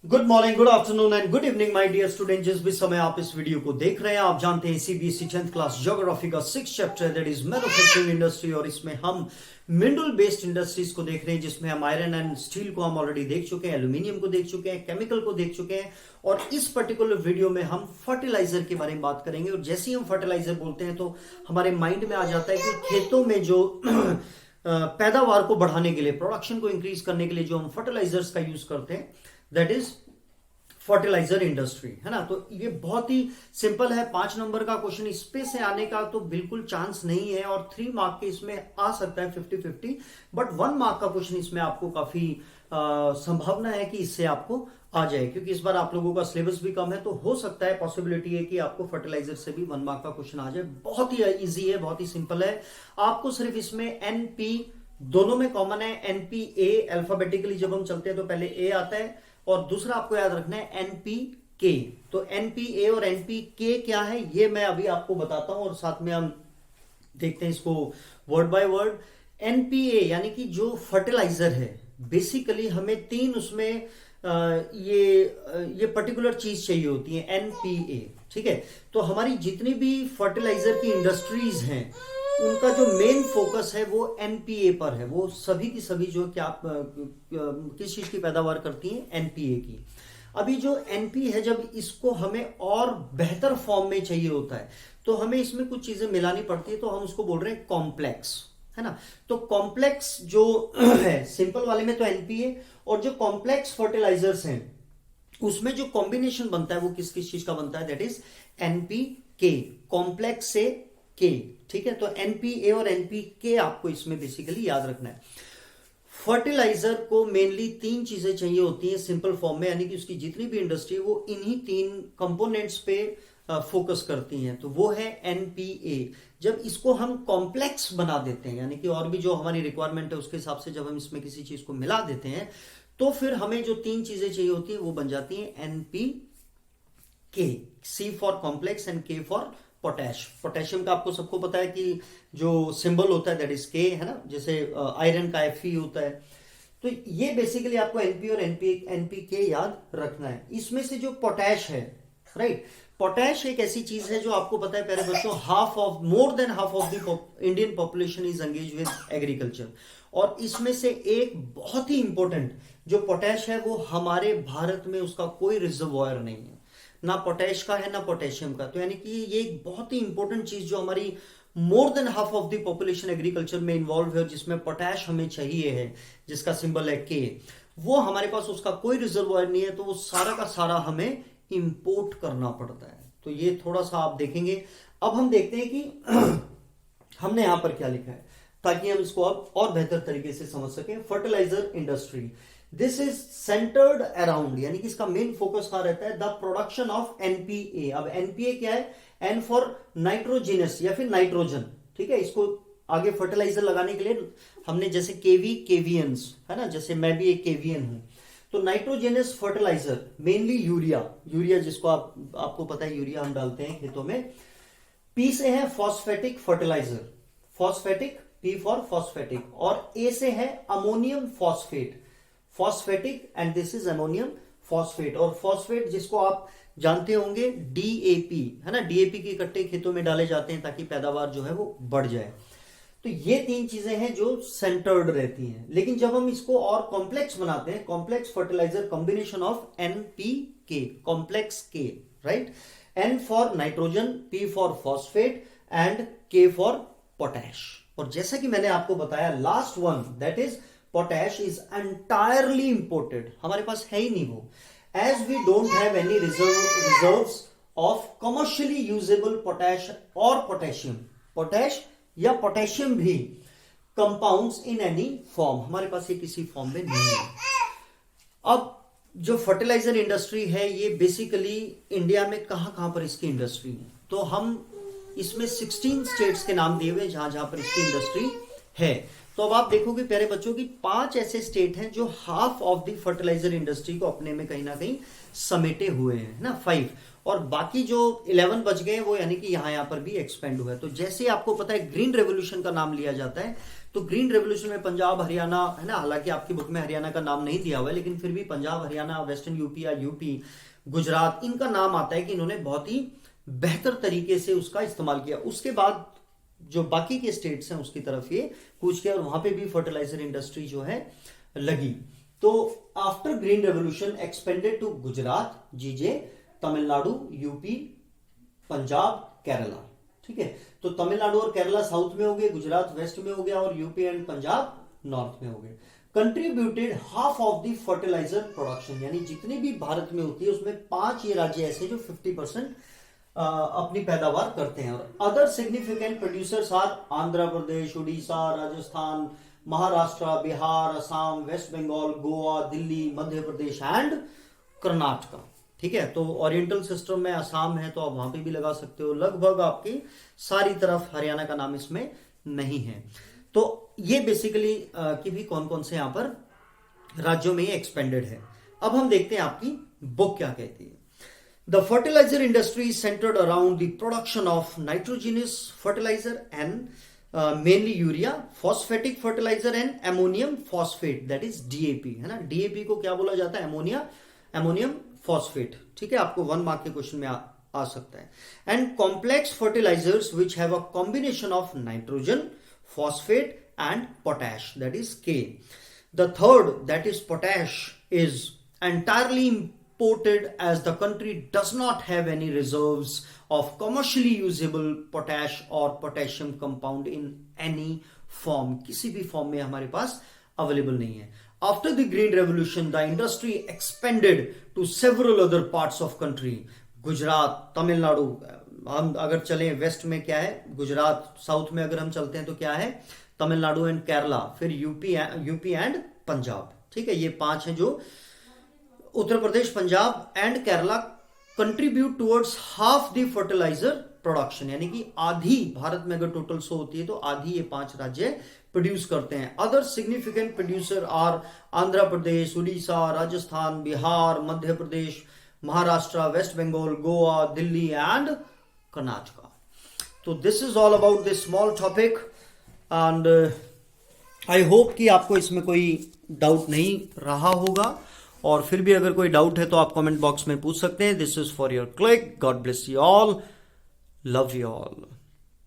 Good morning, good afternoon and good evening my dear student. जिस भी समय आप इस वीडियो को देख रहे हैं, आप जानते हैं सीबीएसई 10th क्लास ज्योग्राफी का 6th chapter that is manufacturing industry, और इसमें हम मिनरल बेस्ड इंडस्ट्रीज को देख रहे हैं, जिसमें हम आयरन एंड स्टील को हम ऑलरेडी देख चुके हैं, एल्यूमिनियम को देख चुके हैं, केमिकल को देख चुके हैं, और इस पर्टिकुलर वीडियो में हम फर्टिलाइजर के बारे में बात करेंगे। और जैसे ही हम फर्टिलाइजर बोलते हैं तो हमारे माइंड में आ जाता है कि खेतों में जो पैदावार को बढ़ाने के लिए, प्रोडक्शन को इंक्रीज करने के लिए जो हम फर्टिलाइजर्स का यूज करते हैं, दैट इज फर्टिलाइजर इंडस्ट्री, है ना। तो ये बहुत ही सिंपल है। 5 नंबर का क्वेश्चन इस पे से आने का तो बिल्कुल चांस नहीं है, और 3 मार्क के इसमें आ सकता है 50-50, बट 1 मार्क का क्वेश्चन इसमें आपको काफी संभावना है कि इससे आपको आ जाए, क्योंकि इस बार आप लोगों का सिलेबस भी कम है, तो हो सकता है, पॉसिबिलिटी है कि आपको फर्टिलाइजर से भी 1 मार्क का क्वेश्चन आ जाए। बहुत ही इजी है, बहुत ही सिंपल है। आपको सिर्फ इसमें एनपी दोनों में कॉमन है। एनपीए अल्फाबेटिकली जब हम चलते हैं तो पहले ए आता है, और दूसरा आपको याद रखना है एनपीके। तो एनपीए और एनपीके क्या है ये मैं अभी आपको बताता हूं, और साथ में हम देखते हैं इसको वर्ड बाय वर्ड। एनपीए यानी कि जो फर्टिलाइजर है, बेसिकली हमें 3 उसमें ये पर्टिकुलर चीज चाहिए होती है, एनपीए, ठीक है। तो हमारी जितनी भी फर्टिलाइजर की इंडस्ट्रीज हैं, उनका जो मेन फोकस है वो एनपीए पर है। वो सभी की सभी जो क्या किस चीज की पैदावार करती हैं, एनपीए की। अभी जो एनपी है, जब इसको हमें और बेहतर फॉर्म में चाहिए होता है, तो हमें इसमें कुछ चीजें मिलानी पड़ती है, तो हम उसको बोल रहे हैं कॉम्प्लेक्स, है ना। तो कॉम्प्लेक्स जो है, सिंपल वाले में तो एनपीए, और जो कॉम्प्लेक्स फर्टिलाइजर्स हैं उसमें जो कॉम्बिनेशन बनता है वो किस किस चीज का बनता है, दैट इज एनपीके, कॉम्प्लेक्स से के, ठीक है। तो एनपीए और एनपीके आपको इसमें बेसिकली याद रखना है। फर्टिलाइजर को मेनली 3 चीजें चाहिए होती हैं सिंपल फॉर्म में, यानी कि उसकी जितनी भी इंडस्ट्री है वो इन्हीं 3 कंपोनेंट्स पे फोकस करती हैं। तो वो है एनपीए। जब इसको हम कॉम्प्लेक्स बना देते हैं, यानी कि और भी जो हमारी रिक्वायरमेंट है उसके हिसाब से जब हम इसमें किसी चीज को मिला देते हैं, तो फिर हमें जो 3 चीजें चाहिए होती है वो बन जाती हैं NPK. C for complex and K for potash. Potassium का आपको सबको पता है कि जो सिंबल होता है दैट इज के, है ना, जैसे आयरन का Fe होता है। तो ये बेसिकली आपको एनपी और एनपीके याद रखना है। इसमें से जो पोटैश है, राइट, पोटैश एक ऐसी चीज है जो आपको पता है प्यारे बच्चों, more than half of the Indian population is engage with agriculture, और इसमें से एक बहुत ही इंपॉर्टेंट जो पोटैश है, वो हमारे भारत में उसका कोई रिजर्वॉयर नहीं है, ना पोटैश का है ना पोटेशियम का। तो यानी कि ये एक बहुत ही इंपॉर्टेंट चीज जो हमारी more than half of the population agriculture में इन्वॉल्व है, जिसमें पोटैश हमें चाहिए है, जिसका सिंबल है के, वो हमारे पास उसका कोई रिजर्वॉयर नहीं है, तो वो सारा का सारा हमें इंपोर्ट करना पड़ता है। तो ये थोड़ा सा आप देखेंगे। अब हम देखते हैं कि हमने यहां पर क्या लिखा है, ताकि हम इसको अब और बेहतर तरीके से समझ सकें। Fertiliser industry, this is centred around, यानी कि इसका मेन फोकस कहां रहता है, द प्रोडक्शन ऑफ एनपीए। अब एनपीए क्या है, एन फॉर नाइट्रोजिनस या फिर नाइट्रोजन, ठीक है। इसको आगे फर्टिलाइजर लगाने के लिए हमने जैसे केवी, केवीएंस, है ना, जैसे मैं भी एक केवीएन हूं। तो नाइट्रोजेनस फर्टिलाइजर मेनली यूरिया जिसको आपको पता है, यूरिया हम डालते हैं खेतों में। पी से है phosphatic fertiliser, phosphatic, P for phosphatic, और ए से है ammonium phosphate, phosphatic, and this is ammonium phosphate. और फॉस्फेट जिसको आप जानते होंगे डीएपी, है ना, डीएपी के इकट्ठे खेतों में डाले जाते हैं ताकि पैदावार जो है वो बढ़ जाए। तो ये 3 चीजें हैं जो सेंटर्ड रहती हैं। लेकिन जब हम इसको और कॉम्प्लेक्स बनाते हैं, complex fertiliser combination of NPK, complex के, right, N for nitrogen, P for phosphate, and K for potash. और जैसा कि मैंने आपको बताया, last one that is potash is entirely imported, हमारे पास है ही नहीं वो, as we don't have any reserves of commercially usable potash और पोटेशियम। पोटैश या पोटेशियम भी कंपाउंड्स इन एनी फॉर्म, हमारे पास ये किसी फॉर्म में नहीं है। अब जो फर्टिलाइजर इंडस्ट्री है, ये बेसिकली इंडिया में कहां पर इसकी इंडस्ट्री है, तो हम इसमें 16 स्टेट्स के नाम दिए हुए जहां जहां पर इसकी इंडस्ट्री है। तो अब आप देखोगे प्यारे बच्चों की 5 ऐसे स्टेट हैं जो half of the fertiliser industry को अपने में कहीं ना कहीं समेटे हुए हैं, ना 5, और बाकी जो 11 बच गए वो यानी कि यहां पर भी एक्सपेंड हुआ है। तो जैसे आपको पता है ग्रीन रेवोल्यूशन का नाम लिया जाता है, तो ग्रीन रेवोल्यूशन में पंजाब हरियाणा है ना, हालांकि आपकी बुक में हरियाणा का नाम नहीं दिया हुआ है, लेकिन फिर भी पंजाब हरियाणा, वेस्टर्न यूपी या यूपी, गुजरात, इनका नाम आता है कि इन्होंने बहुत ही बेहतर तरीके से उसका इस्तेमाल किया। उसके बाद जो बाकी के स्टेट्स हैं उसकी तरफ ये कूच किया और वहां पे भी फर्टिलाइजर इंडस्ट्री जो है लगी। तो after green revolution expanded to Gujarat, GJ, Tamil Nadu, UP, Punjab, Kerala. ठीक है, तो तमिलनाडु और केरला साउथ में हो गए, गुजरात वेस्ट में हो गया और यूपी एंड पंजाब नॉर्थ में हो गए। Contributed half of the fertiliser production, यानी जितनी भी भारत में होती है उसमें 5 ये राज्य ऐसे जो 50% अपनी पैदावार करते हैं। और other significant producers are Andhra Pradesh, Orissa, Rajasthan, Maharashtra, Bihar, Assam, West Bengal, Goa, Delhi, Madhya Pradesh and Karnataka. ठीक है, तो ओरिएंटल सिस्टम में असम है तो आप वहां पे भी लगा सकते हो। लगभग आपकी सारी तरफ हरियाणा का नाम इसमें नहीं है। तो ये बेसिकली कि भी कौन कौन से यहां पर राज्यों में ये एक्सपेंडेड है। अब हम देखते हैं आपकी बुक क्या कहती है। The fertilizer industry is centered around the production of nitrogenous fertilizer and mainly urea, phosphatic fertilizer and ammonium phosphate, that is DAP, है ना। DAP को क्या बोला जाता है? Ammonium phosphate. ठीक है, आपको 1 मार्क के क्वेश्चन में आ सकता है। And complex fertilisers which have a combination of nitrogen, phosphate and potash, that is K. The third, that is potash, is entirely imported as the country does not have any reserves of commercially usable potash or potassium compound in any form. किसी भी form में हमारे पास available नहीं है। After the Green Revolution, the industry expanded to several other parts of country. Gujarat, Tamil Nadu, हम अगर चलें waste में क्या है? गुजरात, साउथ में अगर हम चलते हैं तो क्या है? तमिलनाडु एंड केरला, फिर यूपी एंड पंजाब। ठीक है, ये 5 हैं जो Uttar Pradesh, Punjab and Kerala contribute towards half the fertiliser production, यानी कि आधी भारत में अगर टोटल 100 होती है तो आधी ये 5 राज्य प्रोड्यूस करते हैं। Other significant producer are Andhra Pradesh, Orissa, Rajasthan, Bihar, Madhya Pradesh, Maharashtra, west Bengal, Goa, Delhi and Karnataka. तो this is all about this small topic and I hope कि आपको इसमें कोई डाउट नहीं रहा होगा, और फिर भी अगर कोई डाउट है तो आप कमेंट बॉक्स में पूछ सकते हैं। This is for your click. God bless you all, love you all.